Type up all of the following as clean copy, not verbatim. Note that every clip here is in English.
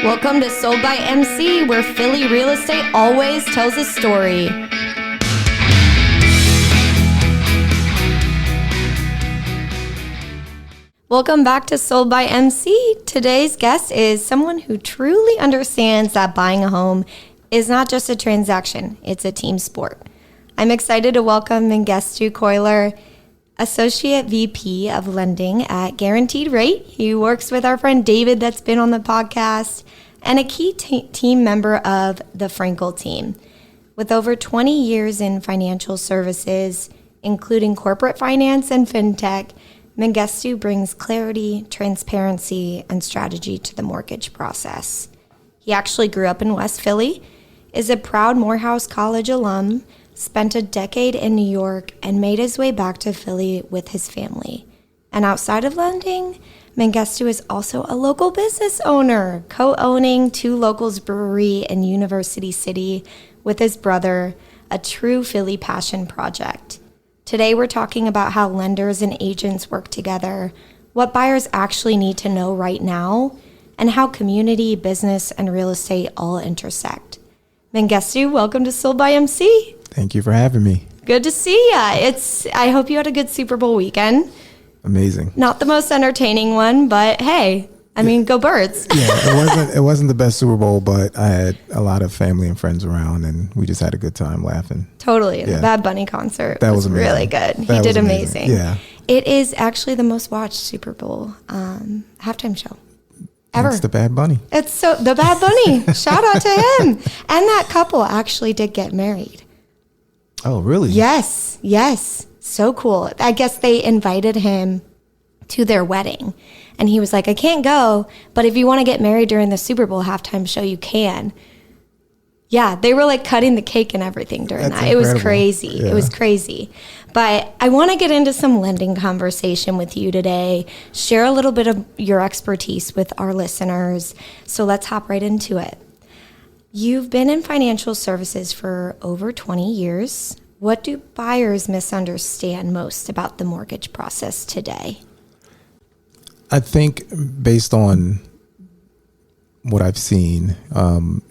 Welcome to Sold by MC, where Philly real estate always tells a story. Welcome back to Sold by MC. Today's guest is someone who truly understands that buying a home is not just a transaction, it's a team sport. I'm excited to welcome Mengistu Koilor, Associate VP of Lending at Guaranteed Rate. He works with our friend David that's been on the podcast, and a key team member of the Frankel team. With over 20 years in financial services, including corporate finance and fintech, Mengistu brings clarity, transparency, and strategy to the mortgage process. He actually grew up in West Philly, is a proud Morehouse College alum, spent a decade in New York, and made his way back to Philly with his family. And outside of lending, Mengistu is also a local business owner, co-owning Two Locals Brewery in University City with his brother, a true Philly passion project. Today we're talking about how lenders and agents work together, what buyers actually need to know right now, and how community, business, and real estate all intersect. Mengistu, welcome to Sold by MC. Thank you for having me. Good to see ya. I hope you had a good Super Bowl weekend. Amazing. Not the most entertaining one, but hey, go Birds. Yeah, it wasn't the best Super Bowl, but I had a lot of family and friends around, and we just had a good time laughing. Totally. Yeah. The Bad Bunny concert was amazing. Really good. He did amazing. Yeah. It is actually the most watched Super Bowl halftime show ever. It's the Bad Bunny. It's the Bad Bunny. Shout out to him. And that couple actually did get married. Oh, really? Yes. So cool. I guess they invited him to their wedding. And he was like, I can't go, but if you want to get married during the Super Bowl halftime show, you can. Yeah, they were like cutting the cake and everything during that. Incredible. It was crazy. Yeah. It was crazy. But I want to get into some lending conversation with you today, share a little bit of your expertise with our listeners. So let's hop right into it. You've been in financial services for over 20 years. What do buyers misunderstand most about the mortgage process today? I think based on what I've seen,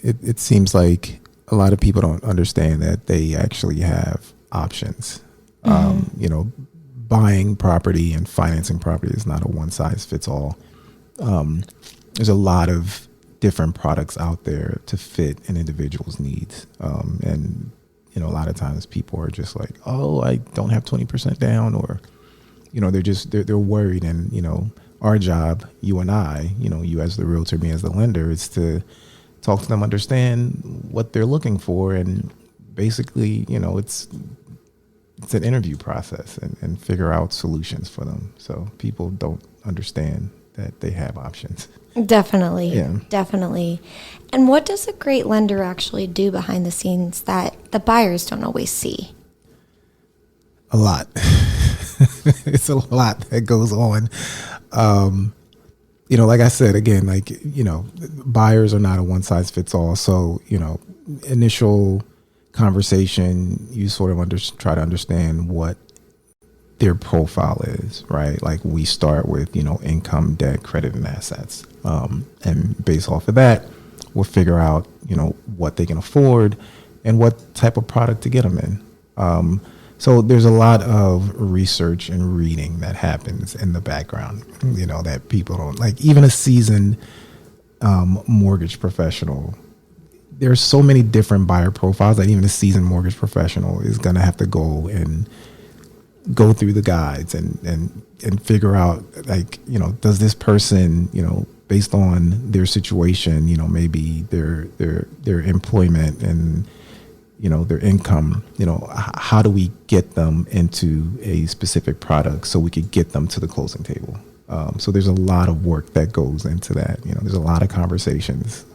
it seems like a lot of people don't understand that they actually have options. Buying property and financing property is not a one size fits all. There's a lot of different products out there to fit an individual's needs. And a lot of times people are just like, oh, I don't have 20% down, or, they're worried. And, our job, you and I, you as the realtor, me as the lender, is to talk to them, understand what they're looking for. And basically, it's an interview process and figure out solutions for them. So people don't understand that they have options. Definitely. Yeah. Definitely. And what does a great lender actually do behind the scenes that the buyers don't always see? A lot. It's a lot that goes on. Like I said, again, buyers are not a one size fits all. So, initial conversation, you sort of try to understand what their profile is, right? Like we start with, income, debt, credit, and assets. And based off of that, we'll figure out, what they can afford and what type of product to get them in. So there's a lot of research and reading that happens in the background, that people don't like. Even a seasoned mortgage professional, there's so many different buyer profiles that even a seasoned mortgage professional is going to have to go through the guides and figure out, does this person, based on their situation, maybe their employment and, their income, how do we get them into a specific product so we could get them to the closing table? So there's a lot of work that goes into that. There's a lot of conversations.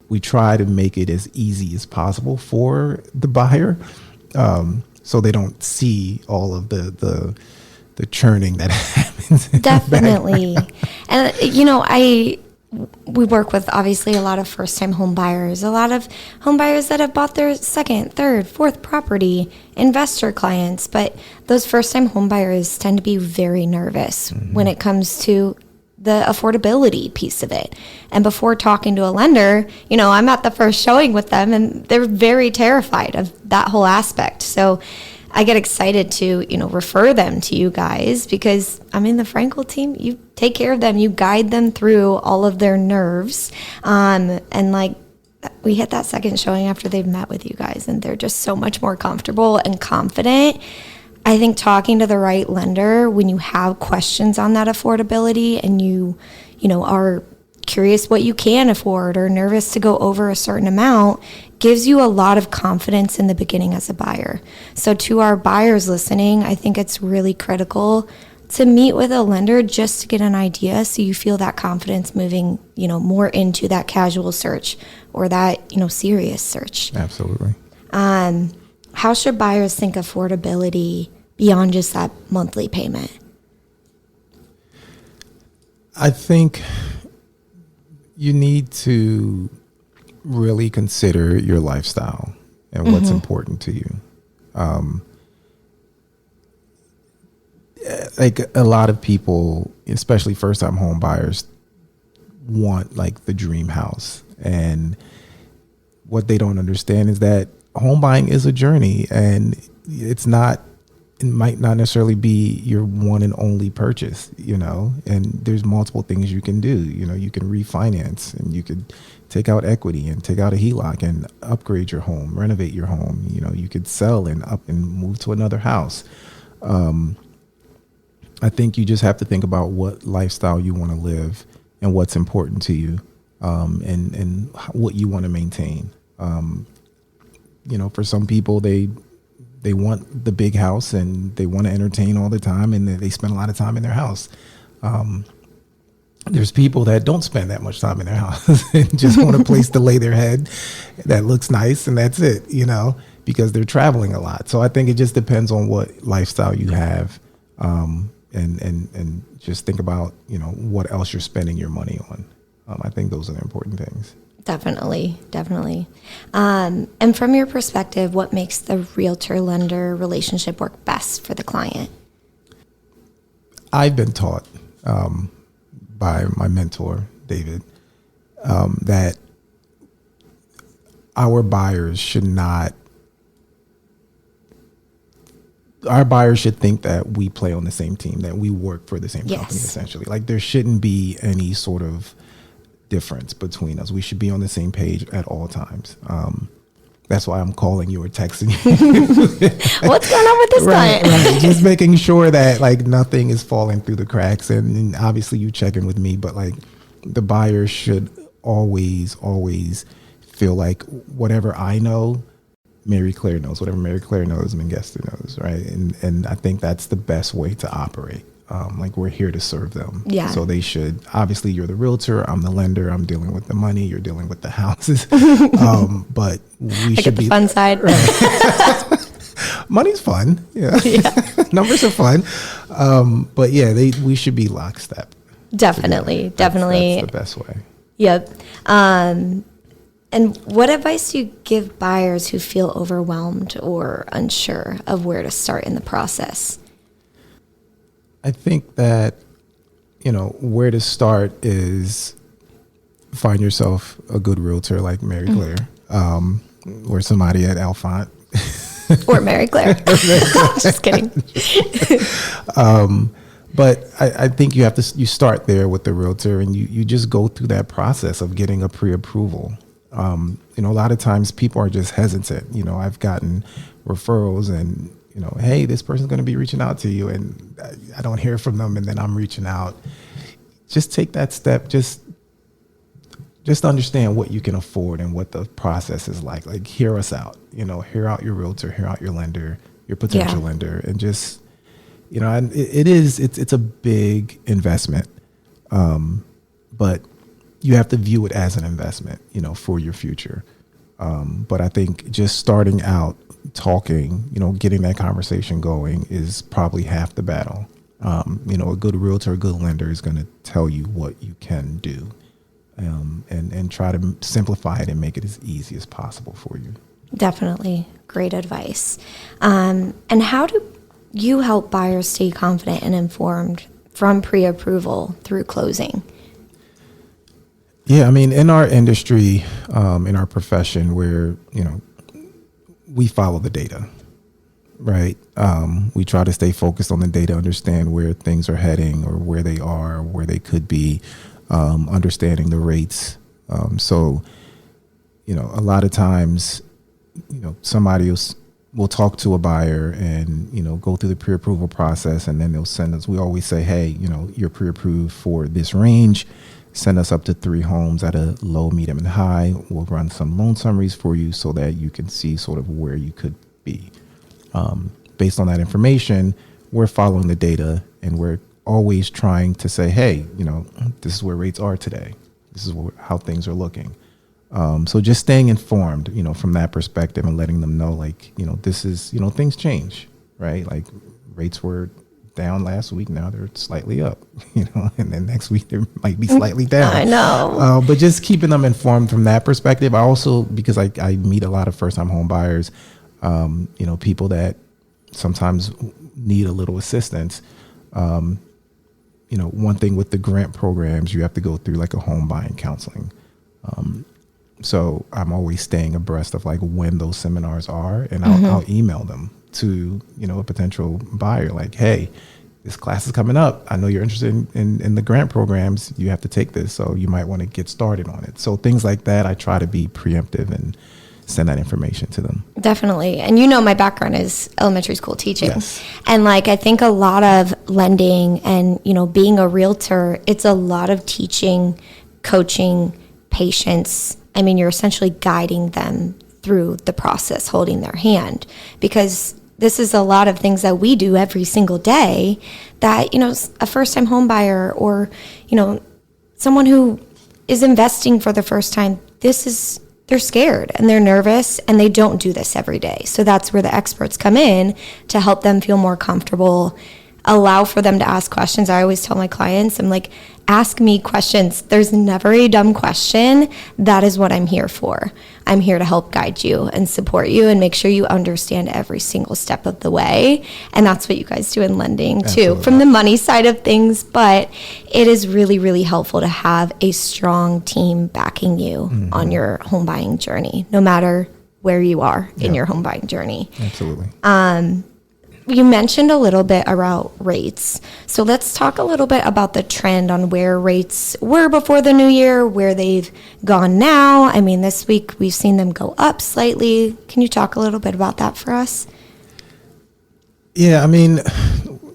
We try to make it as easy as possible for the buyer, so they don't see all of the churning that happens. Definitely. And, we work with obviously a lot of first-time home buyers, a lot of home buyers that have bought their second, third, fourth property, investor clients. But those first-time home buyers tend to be very nervous when it comes to the affordability piece of it. And before talking to a lender, I'm at the first showing with them and they're very terrified of that whole aspect. So I get excited to, refer them to you guys because the Frankel team, you take care of them, you guide them through all of their nerves. And like we hit that second showing after they've met with you guys and they're just so much more comfortable and confident. I think talking to the right lender when you have questions on that affordability and you are curious what you can afford or nervous to go over a certain amount gives you a lot of confidence in the beginning as a buyer. So to our buyers listening, I think it's really critical to meet with a lender just to get an idea so you feel that confidence moving, more into that casual search or that, serious search. Absolutely. How should buyers think affordability beyond just that monthly payment? I think you need to really consider your lifestyle and what's important to you. Like a lot of people, especially first-time home buyers, want like the dream house. And what they don't understand is that home buying is a journey, and it might not necessarily be your one and only purchase, and there's multiple things you can do. You can refinance and you could take out equity and take out a HELOC and upgrade your home, renovate your home. You could sell and up and move to another house. I think you just have to think about what lifestyle you want to live and what's important to you, and what you want to maintain. For some people, they want the big house and they want to entertain all the time and they spend a lot of time in their house. There's people that don't spend that much time in their house and just want a place to lay their head that looks nice and that's it, because they're traveling a lot. So I think it just depends on what lifestyle you have, and just think about, what else you're spending your money on. I think those are the important things. Definitely. And from your perspective, what makes the realtor-lender relationship work best for the client? I've been taught by my mentor, David, that our buyers should think that we play on the same team, that we work for the same company, essentially. Like there shouldn't be any sort of difference between us. We should be on the same page at all times. That's why I'm calling you or texting you. What's going on with this client? Right. Just making sure that like nothing is falling through the cracks. And obviously you check in with me, but like the buyer should always feel like whatever I know, Mary Claire knows. Whatever Mary Claire knows, Mengistu knows, right? And I think that's the best way to operate. Like we're here to serve them. Yeah. So they should, obviously you're the realtor, I'm the lender, I'm dealing with the money, you're dealing with the houses. But we should be the fun side. Right. Money's fun. Yeah. Numbers are fun. But yeah, we should be lockstep. Definitely. That's the best way. Yep. And what advice do you give buyers who feel overwhelmed or unsure of where to start in the process? I think that, where to start is find yourself a good realtor like Mary Claire, or somebody at Alphont. Or Mary Claire. Just kidding. But I think you start there with the realtor and you just go through that process of getting a pre-approval. A lot of times people are just hesitant. I've gotten referrals and, hey, this person's going to be reaching out to you, and I don't hear from them, and then I'm reaching out. Just take that step. Just understand what you can afford and what the process is like. Like, hear us out. Hear out your realtor, hear out your lender, your potential lender, and just, and it's a big investment, but you have to view it as an investment, for your future. But I think just starting out, talking, getting that conversation going is probably half the battle. A good realtor, a good lender is going to tell you what you can do, and try to simplify it and make it as easy as possible for you. Definitely. Great advice. And how do you help buyers stay confident and informed from pre-approval through closing? Yeah, I mean, in our industry, in our profession, where, we follow the data, right? We try to stay focused on the data, understand where things are heading or where they are, where they could be, understanding the rates. So, a lot of times, somebody will talk to a buyer and, go through the pre-approval process, and then they'll send us, we always say, hey, you're pre-approved for this range. Send us up to 3 homes at a low, medium, and high. We'll run some loan summaries for you so that you can see sort of where you could be. Based on that information, we're following the data, and we're always trying to say, hey, this is where rates are today. This is how things are looking. So just staying informed, from that perspective, and letting them know, like, this is, things change, right? Like, rates were down last week. Now they're slightly up, and then next week they might be slightly down. I know. But just keeping them informed from that perspective. I also, because I meet a lot of first time home buyers, people that sometimes need a little assistance. One thing with the grant programs, you have to go through like a home buying counseling. So I'm always staying abreast of like when those seminars are, and I'll email them to, a potential buyer, like, hey, this class is coming up. I know you're interested in the grant programs. You have to take this, so you might want to get started on it. So things like that, I try to be preemptive and send that information to them. Definitely. And my background is elementary school teaching. Yes. And like, I think a lot of lending and, being a realtor, it's a lot of teaching, coaching, patience. I mean, you're essentially guiding them through the process, holding their hand, because this is a lot of things that we do every single day that, a first-time home buyer or, someone who is investing for the first time, they're scared and they're nervous and they don't do this every day. So that's where the experts come in to help them feel more comfortable, allow for them to ask questions. I always tell my clients, I'm like, ask me questions. There's never a dumb question. That is what I'm here for. I'm here to help guide you and support you and make sure you understand every single step of the way. And that's what you guys do in lending too, Absolutely. From the money side of things. But it is really, really helpful to have a strong team backing you on your home buying journey, no matter where you are in your home buying journey. Absolutely. You mentioned a little bit about rates. So let's talk a little bit about the trend on where rates were before the new year, where they've gone now. I mean, this week we've seen them go up slightly. Can you talk a little bit about that for us? Yeah, I mean,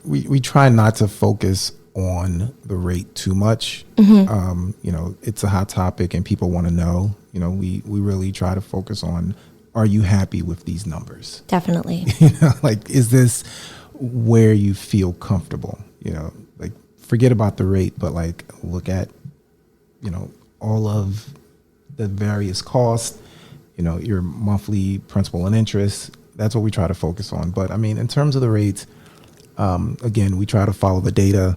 we try not to focus on the rate too much. It's a hot topic and people want to know. We really try to focus on, are you happy with these numbers? Definitely. Like, is this where you feel comfortable? Like, forget about the rate, but like, look at, all of the various costs, your monthly principal and interest. That's what we try to focus on. But I mean, in terms of the rates, again, we try to follow the data.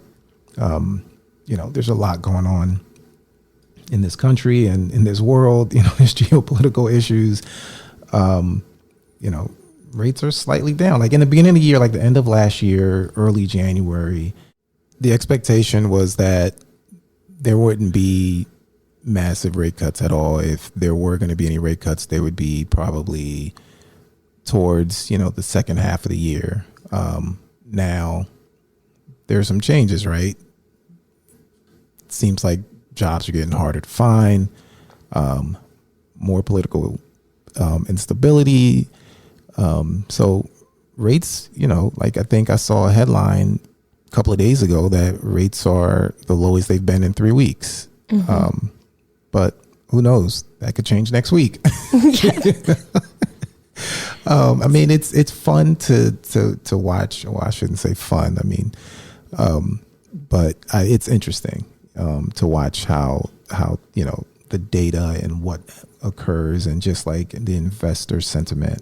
There's a lot going on in this country and in this world. There's geopolitical issues. Rates are slightly down. Like in the beginning of the year, like the end of last year, early January, the expectation was that there wouldn't be massive rate cuts at all. If there were going to be any rate cuts, they would be probably towards, the second half of the year. Now there's some changes, right? It seems like jobs are getting harder to find, more political instability. So rates, like I think I saw a headline a couple of days ago that rates are the lowest they've been in 3 weeks. But who knows? That could change next week. I mean, it's fun to watch. Well, I shouldn't say fun. I mean, but it's interesting to watch how the data and what occurs and just like the investor sentiment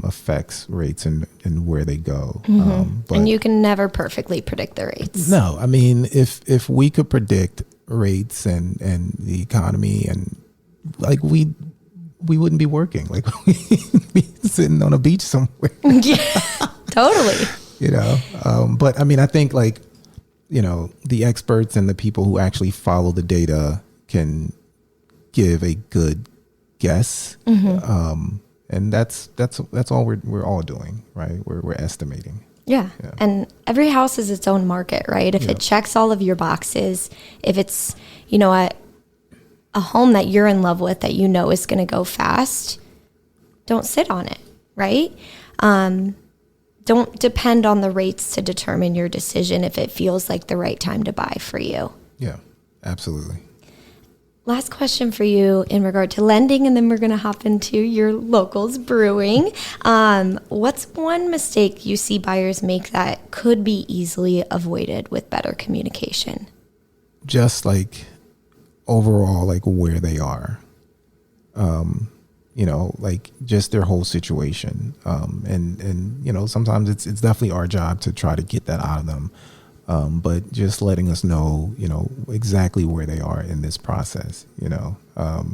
affects rates and where they go. But And you can never perfectly predict the rates. no, I mean, if we could predict rates and the economy, and like we wouldn't be working, like we'd be sitting on a beach somewhere. Yeah, totally. But I mean, I think like, the experts and the people who actually follow the data can give a good guess. And that's all we're all doing, right? We're estimating. Yeah. And every house is its own market, right? If it checks all of your boxes, if it's, a home that you're in love with that is going to go fast, don't sit on it, right? Don't depend on the rates to determine your decision if it feels like the right time to buy for you. Yeah, absolutely. Last question for you in regard to lending, and then we're going to hop into your Locals Brewing. What's one mistake you see buyers make that could be easily avoided with better communication? Just like overall, like where they are, like just their whole situation. And sometimes it's definitely our job to try to get that out of them. But just letting us know, exactly where they are in this process, I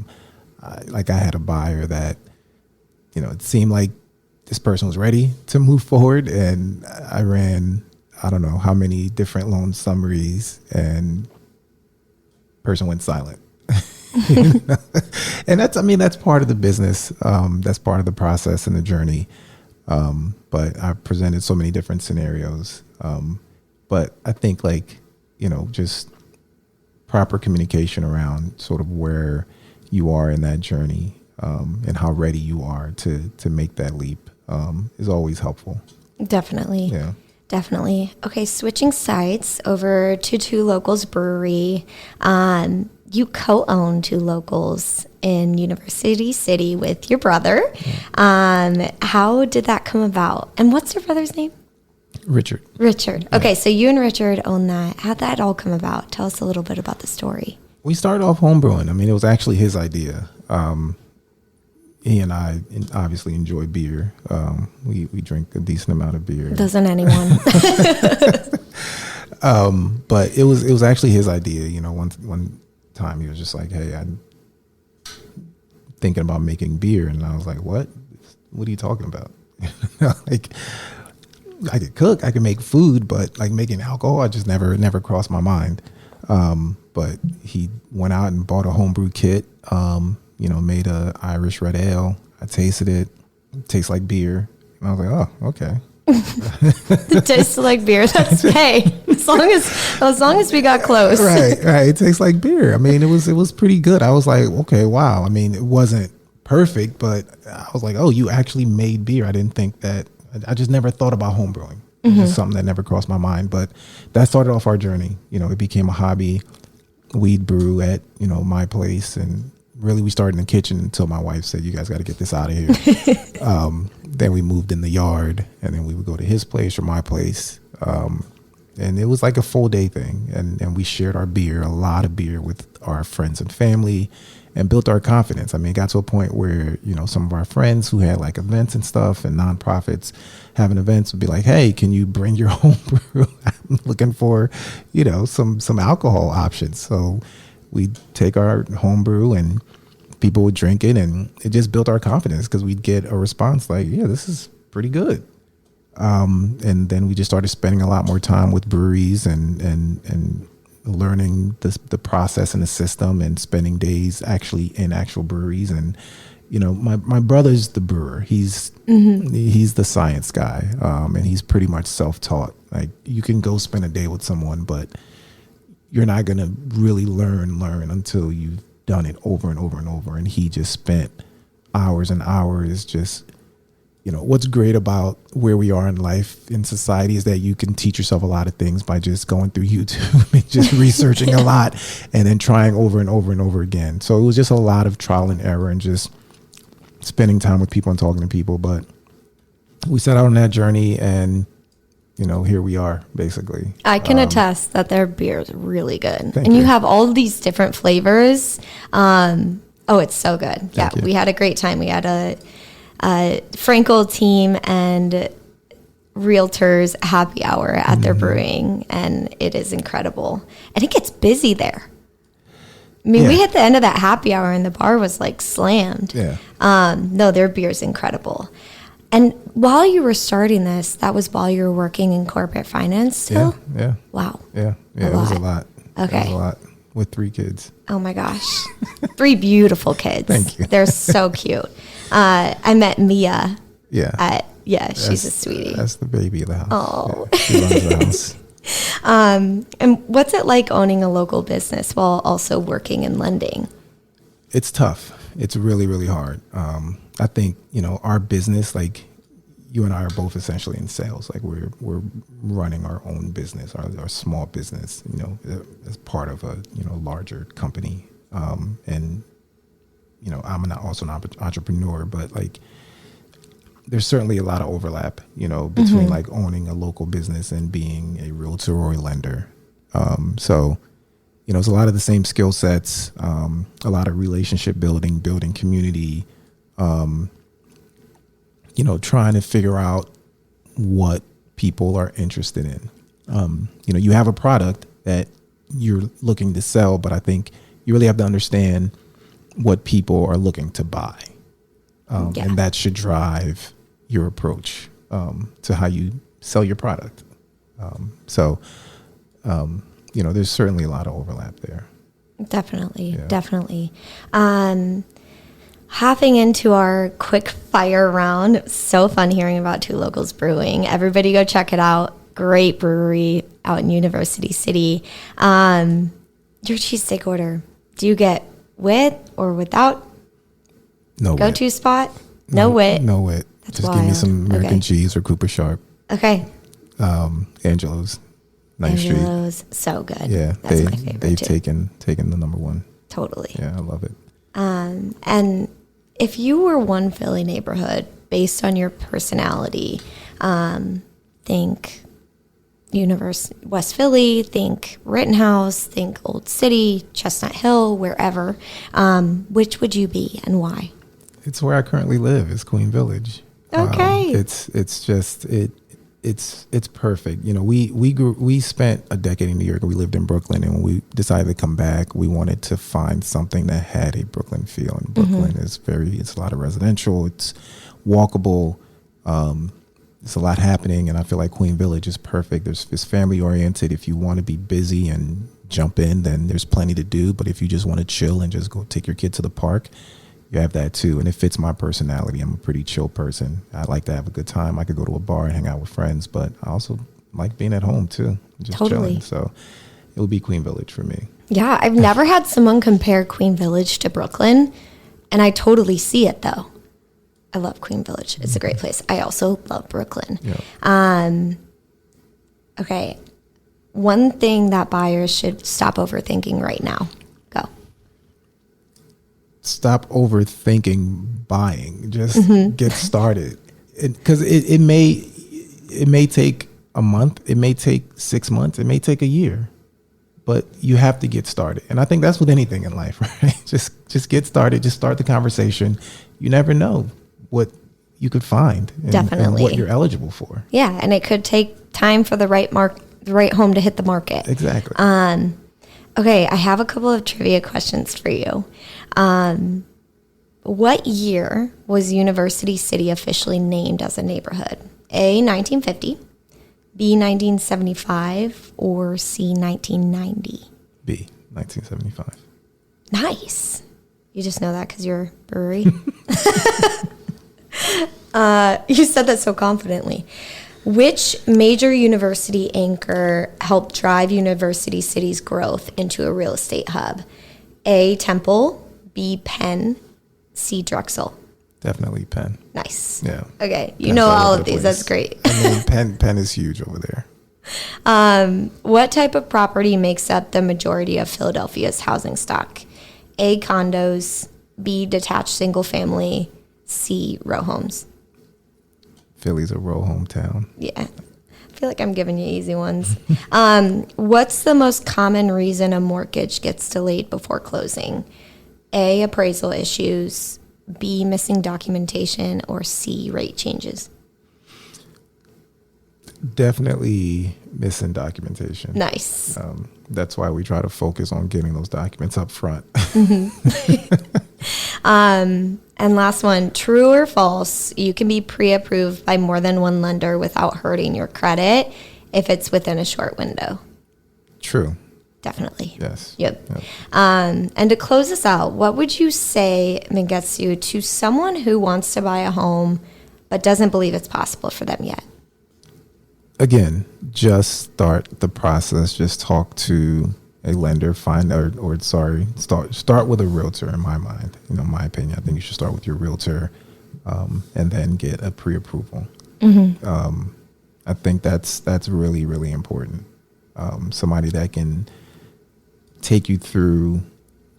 had a buyer that, it seemed like this person was ready to move forward, and I ran, I don't know how many different loan summaries, and person went silent. And that's part of the business. That's part of the process and the journey. But I presented so many different scenarios. But I think just proper communication around sort of where you are in that journey, and how ready you are to make that leap, is always helpful. Definitely. Yeah. Definitely. Okay, switching sides over to Two Locals Brewery. You co-own Two Locals in University City with your brother. How did that come about? And what's your brother's name? Richard. Okay, so you and Richard own that. How'd that all come about? Tell us a little bit about the story. We started off homebrewing. It was actually his idea. He and I obviously enjoy beer. We drink a decent amount of beer. Doesn't anyone? But it was actually his idea. One time he was just like, "Hey, I'm thinking about making beer," and I was like, "What? What are you talking about?" I could cook, I could make food, but like making alcohol, I just never crossed my mind. But he went out and bought a homebrew kit. Made a Irish red ale. I tasted it. It tastes like beer. And I was like, oh, okay. It tastes like beer. That's hey. As long as we got close. Right. It tastes like beer. It was pretty good. I was like, okay, wow. It wasn't perfect, but I was like, oh, you actually made beer. I didn't think that. I just never thought about homebrewing. It was something that never crossed my mind. But that started off our journey. It became a hobby. We'd brew at my place, and really we started in the kitchen until my wife said, you guys got to get this out of here. Then we moved in the yard, and then we would go to his place or my place. And it was like a full day thing. And we shared our beer, a lot of beer, with our friends and family, and built our confidence. It got to a point where, some of our friends who had like events and stuff and nonprofits having events would be like, hey, can you bring your home brew? I'm looking for, some alcohol options. So we'd take our home brew and people would drink it, and it just built our confidence because we'd get a response like, yeah, this is pretty good. And then we just started spending a lot more time with breweries and learning the process and the system, and spending days actually in actual breweries. And my brother's the brewer. He's the science guy, and he's pretty much self-taught. Like, you can go spend a day with someone, but you're not gonna really learn until you've done it over and over and over. And he just spent hours and hours just. What's great about where we are in life, in society, is that you can teach yourself a lot of things by just going through YouTube and just researching a lot and then trying over and over and over again. So it was just a lot of trial and error and just spending time with people and talking to people. But we set out on that journey, and, here we are, basically. I can attest that their beer is really good. And you have all these different flavors. It's so good. Thank you. We had a great time. We had a Frankel team and realtors happy hour at their brewing, and it is incredible. And it gets busy there. We hit the end of that happy hour and the bar was like slammed. Yeah. No, their beer is incredible. And while you were starting this, that was while you were working in corporate finance still? Yeah. Wow. Yeah. It was a lot. Okay. It was a lot with 3 kids. Oh my gosh. 3 beautiful kids. Thank you. They're so cute. I met Mia. Yeah. She's a sweetie. That's the baby of the house. Oh. Yeah, she runs the house. And what's it like owning a local business while also working in lending? It's tough. It's really, really hard. I think, our business, like you and I are both essentially in sales. Like we're running our own business, our small business, as part of a, larger company. And, I'm also an entrepreneur, but like, there's certainly a lot of overlap, between like owning a local business and being a realtor or a lender. So, it's a lot of the same skill sets, a lot of relationship building community, trying to figure out what people are interested in. You have a product that you're looking to sell, but I think you really have to understand what people are looking to buy. And that should drive your approach to how you sell your product. There's certainly a lot of overlap there. Definitely. Hopping into our quick fire round. It was so fun hearing about Two Locals Brewing. Everybody go check it out. Great brewery out in University City. Your cheesesteak order, do you get with or without? No wit. Go-to spot? No wit. No wit. That's Just wild. give me some American cheese or Cooper Sharp. Okay. Angelo's. Ninth Street. Angelo's, so good. Yeah, that's my favorite they've too. taken the number one. Totally. Yeah, I love it. And if you were one Philly neighborhood based on your personality, think West Philly, think Rittenhouse, think Old City, Chestnut Hill, wherever. Which would you be and why? It's where I currently live. It's Queen Village. Okay. It's perfect. We spent a decade in New York. We lived in Brooklyn, and when we decided to come back, we wanted to find something that had a Brooklyn feel. And Brooklyn is it's a lot of residential. It's walkable. There's a lot happening, and I feel like Queen Village is perfect. It's family oriented. If you want to be busy and jump in, then there's plenty to do. But if you just want to chill and just go take your kid to the park, you have that too. And it fits my personality. I'm a pretty chill person. I like to have a good time. I could go to a bar and hang out with friends, but I also like being at home too, just chilling. So it would be Queen Village for me. Yeah, I've never had someone compare Queen Village to Brooklyn, and I totally see it though. I love Queen Village. It's a great place. I also love Brooklyn. Yeah. Okay. One thing that buyers should stop overthinking right now. Go. Stop overthinking buying. Just get started. Because it may take a month. It may take 6 months. It may take a year. But you have to get started. And I think that's with anything in life, right? Just get started. Just start the conversation. You never know what you could find and what you're eligible for. Yeah, and it could take time for the right home to hit the market. Exactly. Okay, I have a couple of trivia questions for you. What year was University City officially named as a neighborhood? A, 1950, B, 1975, or C, 1990? B, 1975. Nice. You just know that because you're a brewery? You said that so confidently. Which major university anchor helped drive University City's growth into a real estate hub? A, Temple, B, Penn, C, Drexel. Definitely Penn. Nice. Yeah. Okay. You know all of these. That's great. I mean, Penn is huge over there. What type of property makes up the majority of Philadelphia's housing stock? A, condos, B, detached single family, C, row homes. Philly's a row home town. Yeah. I feel like I'm giving you easy ones. What's the most common reason a mortgage gets delayed before closing? A, appraisal issues, B, missing documentation, or C, rate changes? Definitely missing documentation. Nice. That's why we try to focus on getting those documents up front. And last one, true or false, you can be pre-approved by more than one lender without hurting your credit if it's within a short window. True. Definitely. Yes. Yep. And to close this out, what would you say, Mengistu, to someone who wants to buy a home but doesn't believe it's possible for them yet? Again, just start the process. Just talk to a lender, start with a realtor. In my mind, my opinion, I think you should start with your realtor, and then get a pre-approval. I think that's really, really important. Somebody that can take you through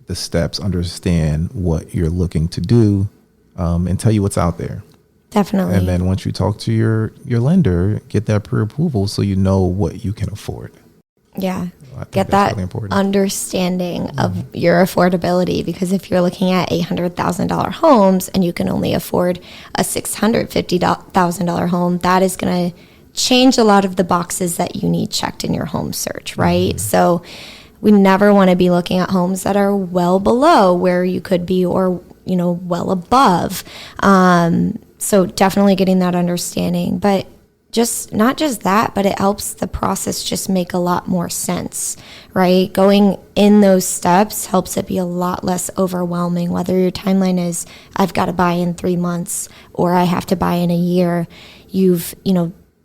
the steps, understand what you're looking to do, and tell you what's out there. Definitely. And then once you talk to your lender, get that pre-approval so you know what you can afford. Yeah. Get that really understanding of your affordability, because if you're looking at $800,000 homes and you can only afford a $650,000 home, that is going to change a lot of the boxes that you need checked in your home search, right? So we never want to be looking at homes that are well below where you could be, or well above. So definitely getting that understanding, but not just that, but it helps the process just make a lot more sense, right? Going in those steps helps it be a lot less overwhelming, whether your timeline is, I've got to buy in 3 months or I have to buy in a year. You've,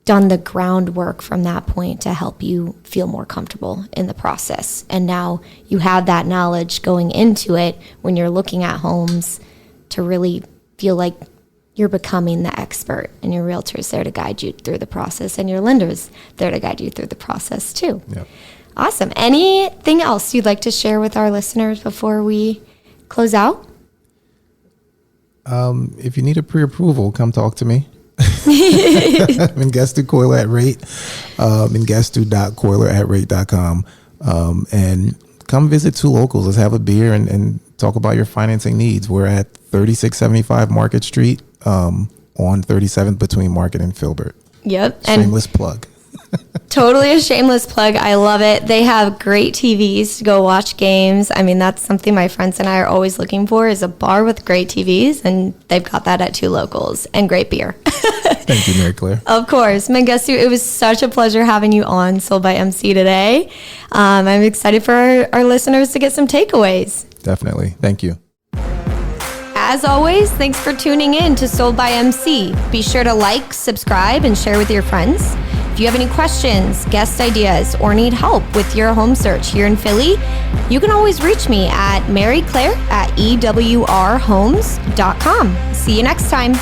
done the groundwork from that point to help you feel more comfortable in the process. And now you have that knowledge going into it when you're looking at homes to really feel like you're becoming the expert, and your realtor's there to guide you through the process, and your lender's there to guide you through the process too. Yep. Awesome. Anything else you'd like to share with our listeners before we close out? If you need a pre-approval, come talk to me. Mengistu Koilor at rate, mengistu.koilor@rate.com, and come visit Two Locals. Let's have a beer and talk about your financing needs. We're at 3675 Market Street, on 37th between Market and Filbert. Yep. Shameless plug. Totally a shameless plug. I love it. They have great TVs to go watch games. I mean, that's something my friends and I are always looking for, is a bar with great TVs, and they've got that at Two Locals, and great beer. Thank you, Mary Claire. Of course. Mengistu, it was such a pleasure having you on Sold by MC today. I'm excited for our listeners to get some takeaways. Definitely. Thank you. As always, thanks for tuning in to Sold by MC. Be sure to like, subscribe, and share with your friends. If you have any questions, guest ideas, or need help with your home search here in Philly, you can always reach me at maryclaire@ewrhomes.com. See you next time.